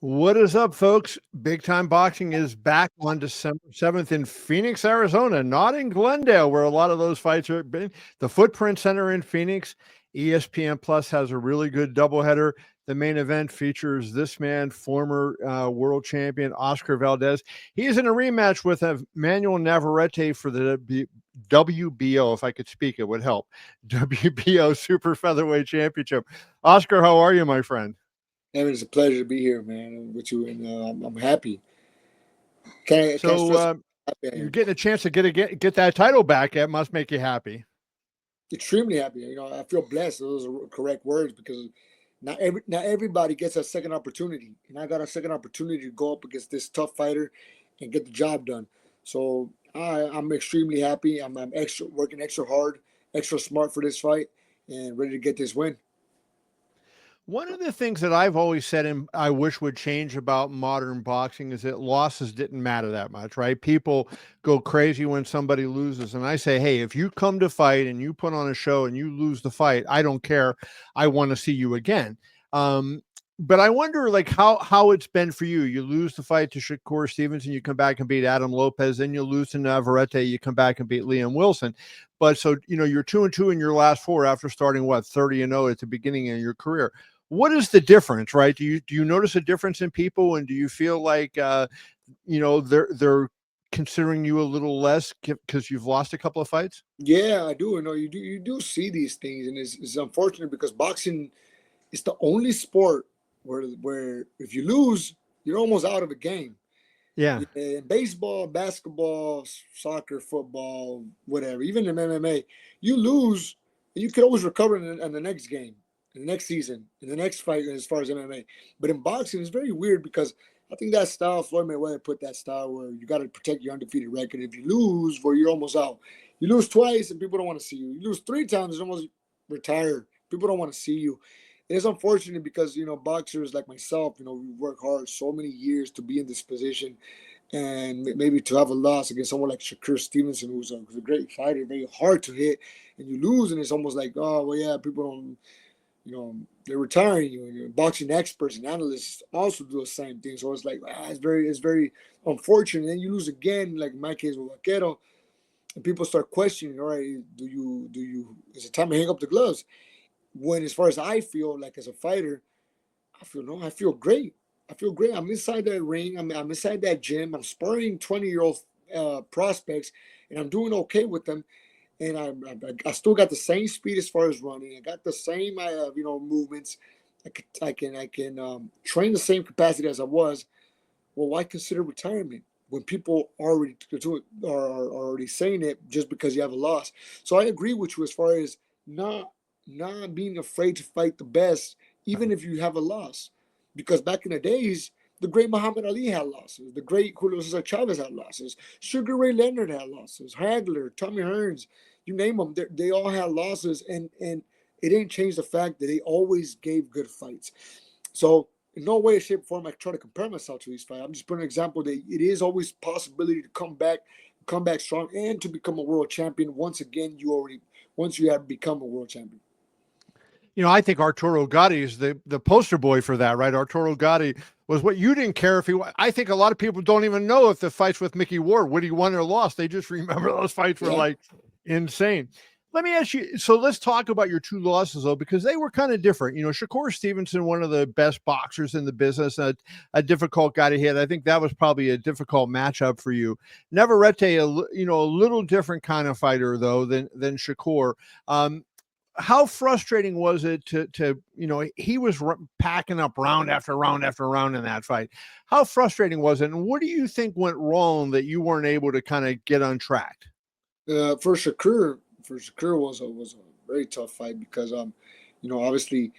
What is up, folks? Big Time Boxing is back on December 7th in Phoenix, Arizona, not in Glendale, where a lot of those fights are been. The Footprint Center in Phoenix. ESPN Plus has a really good doubleheader. The main event features this man, former world champion Oscar Valdez. He is in a rematch with Emanuel Navarrete for the WBO. If I could speak, it would help. WBO Super Featherweight Championship. Oscar, how are you, my friend? Evan, it's a pleasure to be here, man, with you, and I'm happy. Can't So stress how happy I you're am. getting a chance to get that title back. That must make you happy. Extremely happy. I feel blessed. Those are correct words because not everybody gets a second opportunity, and I got a second opportunity to go up against this tough fighter and get the job done. So I'm extremely happy. I'm working extra hard, extra smart for this fight, and ready to get this win. One of the things that I've always said and I wish would change about modern boxing is that losses didn't matter that much, right? People go crazy when somebody loses. And I say, hey, if you come to fight and you put on a show and you lose the fight, I don't care. I want to see you again. Um, but I wonder like how it's been for you. You lose the fight to Shakur Stevenson, you come back and beat Adam Lopez, then you lose to Navarrete, you come back and beat Liam Wilson. But so you're 2-2 in your last four after starting what 30-0 at the beginning of your career. What is the difference, right? Do you notice a difference in people, and do you feel like they're considering you a little less because you've lost a couple of fights? Yeah, I do. You do see these things, and it's unfortunate because boxing is the only sport where if you lose, you're almost out of a game. Yeah, In baseball, basketball, soccer, football, whatever, even in MMA, you lose, and you can always recover in the next game, in the next season, in the next fight. As far as MMA, but in boxing, it's very weird because I think that style, Floyd Mayweather put that style where you got to protect your undefeated record. If you lose, where you're almost out, you lose twice and people don't want to see you. You lose three times, it's almost retired. People don't want to see you. It's unfortunate because boxers like myself, we work hard so many years to be in this position, and maybe to have a loss against someone like Shakur Stevenson, who's a great fighter, very hard to hit, and you lose, and it's almost like, oh well, yeah, people don't, they're retiring you. And boxing experts and analysts also do the same thing. So it's like it's very unfortunate. And then you lose again, like in my case with Vaquero, and people start questioning, all right, do you is it time to hang up the gloves? When as far as I feel like as a fighter, I feel great. I feel great. I'm inside that ring. I'm inside that gym. I'm sparring 20-year-old prospects, and I'm doing okay with them. And I still got the same speed as far as running. I got the same movements. I can train the same capacity as I was. Well, why consider retirement when people are already saying it just because you have a loss? So I agree with you as far as not not being afraid to fight the best, even if you have a loss, because back in the days, the great Muhammad Ali had losses, the great Julio Cesar Chavez had losses, Sugar Ray Leonard had losses, Hagler, Tommy Hearns, you name them, they all had losses, and it didn't change the fact that they always gave good fights. So in no way, shape, or form I try to compare myself to these fights. I'm just putting an example that it is always possibility to come back strong, and to become a world champion. Once again, once you have become a world champion. I think Arturo Gatti is the poster boy for that, right? Arturo Gatti was what you didn't care if he. I think a lot of people don't even know if the fights with Mickey Ward, would he won or lost. They just remember those fights were Yeah. like insane. Let me ask you. So let's talk about your two losses though, because they were kind of different. Shakur Stevenson, one of the best boxers in the business, a difficult guy to hit. I think that was probably a difficult matchup for you. Navarrete, a little different kind of fighter though than Shakur. How frustrating was it to he was packing up round after round after round in that fight? How frustrating was it, and what do you think went wrong that you weren't able to kind of get on track? For Shakur was a very tough fight because obviously,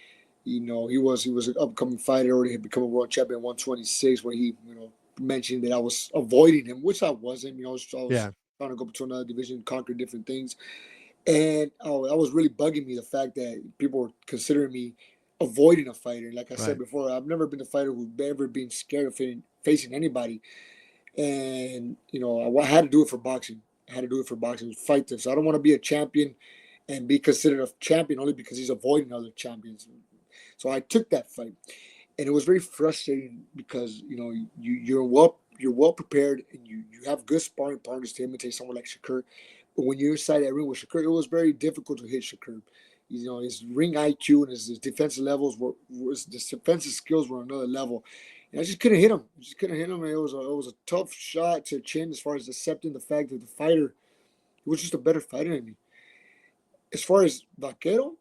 he was an upcoming fighter, already had become a world champion at 126, where he mentioned that I was avoiding him, which I wasn't. I was Yeah, trying to go to another division, conquer different things. And that was really bugging me, the fact that people were considering me avoiding a fighter. Like I said right. before, I've never been a fighter who's ever been scared of facing anybody. And, I had to do it for boxing. I had to do it for boxing, fight this. So I don't want to be a champion and be considered a champion only because he's avoiding other champions. So I took that fight. and it was very frustrating because you're well prepared and you have good sparring partners to imitate someone like Shakur. But when you're inside that ring with Shakur, it was very difficult to hit Shakur. His ring IQ and his defensive levels his defensive skills were another level. And I just couldn't hit him. I just couldn't hit him. And it was a tough shot to chin as far as accepting the fact that the fighter he was just a better fighter than me. As far as Vaquero,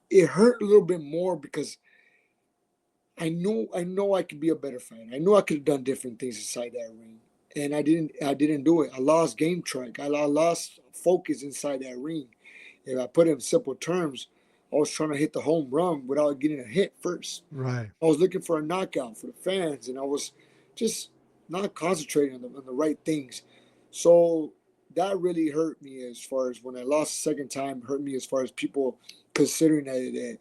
it hurt a little bit more because I know I could be a better fighter. I know I could have done different things inside that ring, and I didn't do it. I lost game track. I lost focus inside that ring. If I put it in simple terms, I was trying to hit the home run without getting a hit first. Right. I was looking for a knockout for the fans, and I was just not concentrating on the right things. So that really hurt me as far as when I lost the second time. Hurt me as far as people considering that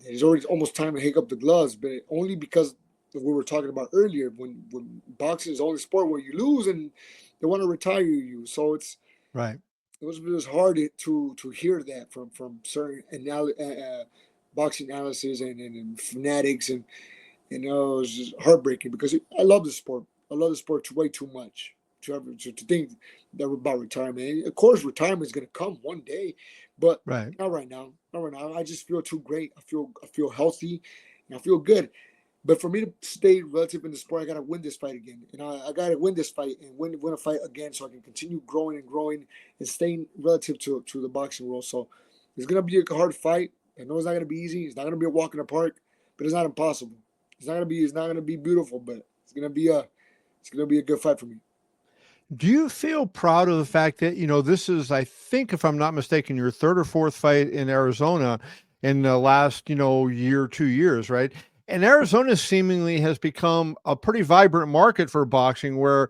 it's already almost time to hang up the gloves, but only because of what we were talking about earlier. When boxing is the only sport where you lose and they want to retire you, so Right. it was hard to hear that from certain boxing analysts and fanatics, and it was just heartbreaking because I love the sport. I love the sport way too much to think that about retirement. Of course, retirement is going to come one day, but Right. not right now. Not right now. I just feel too great. I feel healthy, and I feel good. But for me to stay relative in the sport, I gotta win this fight again, and I gotta win this fight and win a fight again, so I can continue growing and growing and staying relative to the boxing world. So it's gonna be a hard fight. I know it's not gonna be easy. It's not gonna be a walk in the park, but it's not impossible. It's not gonna be beautiful, but it's gonna be a good fight for me. Do you feel proud of the fact that, this is, I think, if I'm not mistaken, your third or fourth fight in Arizona in the last, year, 2 years, right? And Arizona seemingly has become a pretty vibrant market for boxing where,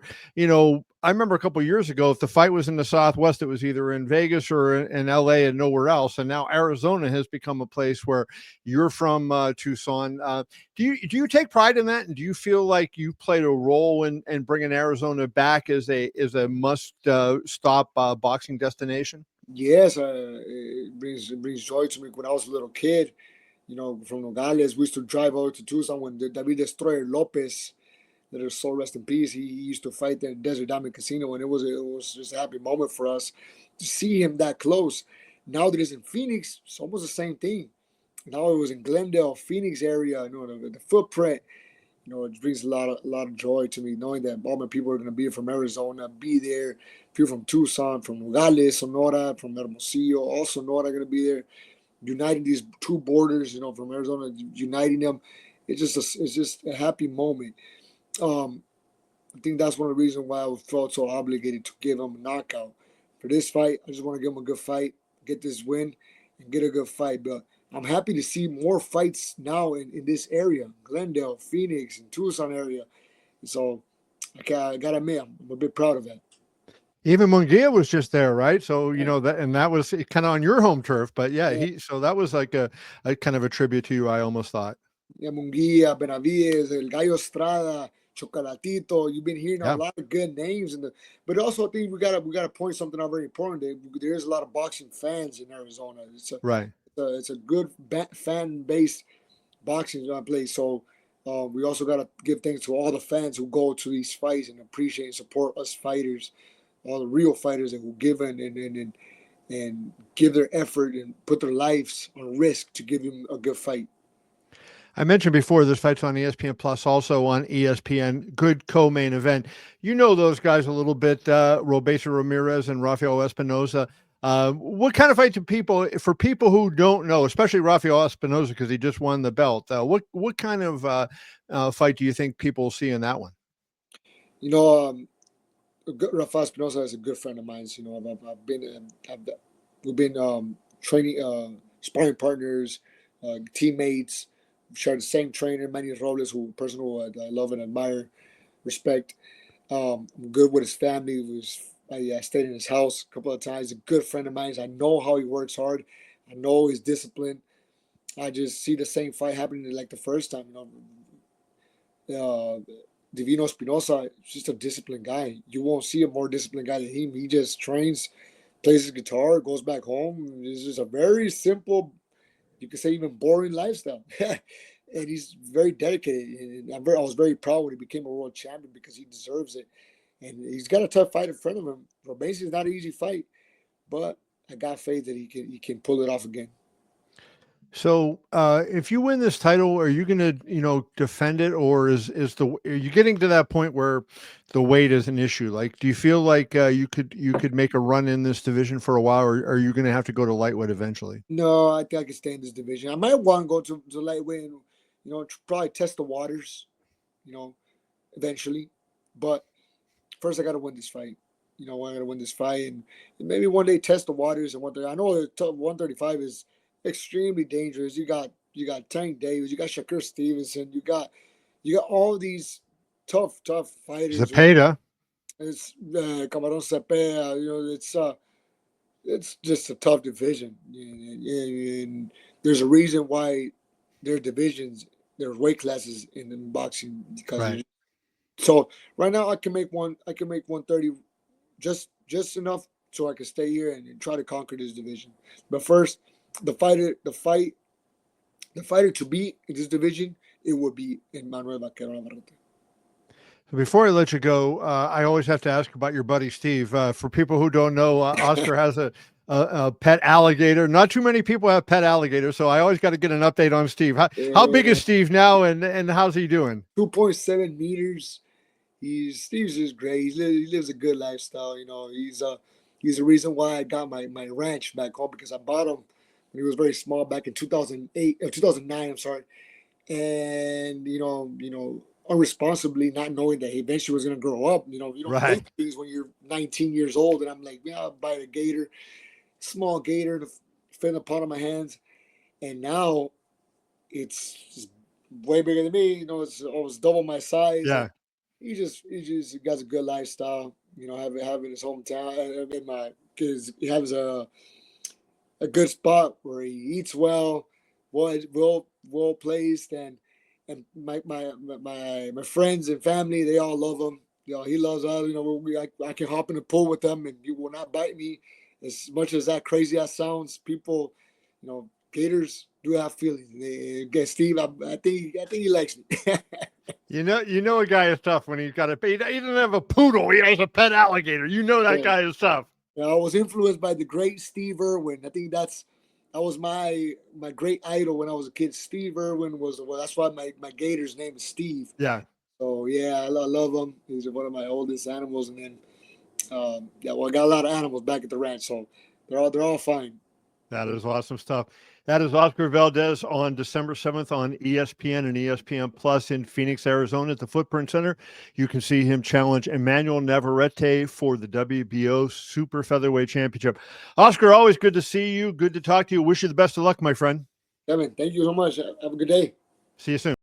I remember a couple of years ago, if the fight was in the Southwest, it was either in Vegas or in LA and nowhere else. And now Arizona has become a place where you're from, Tucson. Do you take pride in that, and do you feel like you played a role in bringing Arizona back as a must stop boxing destination? Yes, it brings joy to me. When I was a little kid, from Nogales, we used to drive out to Tucson when David Destroyer Lopez, let his soul rest in peace. He used to fight there at Desert Diamond Casino, and it was just a happy moment for us to see him that close. Now that he's in Phoenix, it's almost the same thing. Now it was in Glendale, Phoenix area. The footprint. It brings a lot of joy to me knowing that all my people are going to be from Arizona, be there. People from Tucson, from Nogales, Sonora, from Hermosillo, all Sonora are going to be there. Uniting these two borders, from Arizona, uniting them. It's just a happy moment. Um, I think that's one of the reasons why I felt so obligated to give him a knockout. For this fight, I just want to give him a good fight, get this win, and get a good fight. But I'm happy to see more fights now in this area, Glendale, Phoenix, and Tucson area. So I gotta admit, I'm a bit proud of that. Even Munguia was just there, right? So, Yeah, that was kind of on your home turf, but yeah, yeah, so that was like a kind of a tribute to you, I almost thought. yeah, Munguia, Benavides, El Gallo Estrada, Chocolatito. You've been hearing a Yeah. lot of good names, but also I think we gotta point something out very important. There is a lot of boxing fans in Arizona. Right. It's a good fan base boxing place. So we also got to give thanks to all the fans who go to these fights and appreciate and support us fighters, all the real fighters that will give and give their effort and put their lives on risk to give them a good fight. I mentioned before this fight's on ESPN Plus, also on ESPN. Good co-main event. You know those guys a little bit, Robesa Ramirez and Rafael Espinosa. What kind of fight do for people who don't know, especially Rafael Espinosa because he just won the belt? What kind of fight do you think people will see in that one? You know, Rafa Espinosa is a good friend of mine. I've been, we've been training, sparring partners, teammates. We share the same trainer, Manny Robles, who person who I love and admire, respect. I'm good with his family. I stayed in his house a couple of times. A good friend of mine. I know how he works hard. I know his discipline. I just see the same fight happening like the first time. Divino Espinosa is just a disciplined guy. You won't see a more disciplined guy than him. He just trains, plays his guitar, goes back home. It's just a very simple you could say even boring lifestyle. And he's very dedicated. And I was very proud when he became a world champion because he deserves it. And he's got a tough fight in front of him. Robeisy is not an easy fight, but I got faith that he can pull it off again. So, if you win this title, are you going to, defend it, or are you getting to that point where the weight is an issue? Like, do you feel like you could make a run in this division for a while, or are you going to have to go to lightweight eventually? No, I think I can stay in this division. I might want to go to lightweight and, probably test the waters, eventually. But first, I got to win this fight. I got to win this fight, and maybe one day test the waters. And I know 135 is extremely dangerous. You got Tank Davis, you got Shakur Stevenson, you got all these tough fighters. Zepeda. It's Camarón Cepeda. It's just a tough division, and there's a reason why there are divisions, there's weight classes in boxing because. Right. So right now I can make 130 just enough so I can stay here and try to conquer this division. But first, the fighter to beat in this division, it would be Emanuel Navarrete. Before I let you go, I always have to ask about your buddy Steve. For people who don't know, Oscar has a pet alligator. Not too many people have pet alligators, so I always got to get an update on Steve. How big is Steve now, and how's he doing? 2.7 meters. Steve's just great. He lives a good lifestyle. He's the reason why I got my ranch back home, because I bought him when he was very small back in 2009. I'm sorry, and unresponsibly, not knowing that he eventually was going to grow up. You don't Right. think things when you're 19 years old. And I'm like, I'll buy a gator, small gator to fit in the palm of my hands. And now it's way bigger than me. It's almost double my size. Yeah. He just got a good lifestyle. Having his hometown in my kids. He has a good spot where he eats well placed, and my friends and family, they all love him. He loves us. I can hop in the pool with him and he will not bite me. As much as that crazy that sounds, people, gators do have feelings. Steve, I think he likes me. A guy is tough when he's got he doesn't have a poodle. He has a pet alligator. That guy is tough. I was influenced by the great Steve Irwin. I think that was my great idol when I was a kid. Steve Irwin that's why my gator's name is Steve. Yeah. So I love him. He's one of my oldest animals, and then I got a lot of animals back at the ranch, so they're all fine. That is awesome stuff. That is Oscar Valdez on December 7th on ESPN and ESPN Plus in Phoenix, Arizona at the Footprint Center. You can see him challenge Emanuel Navarrete for the WBO Super Featherweight Championship. Oscar, always good to see you. Good to talk to you. Wish you the best of luck, my friend. Kevin, thank you so much. Have a good day. See you soon.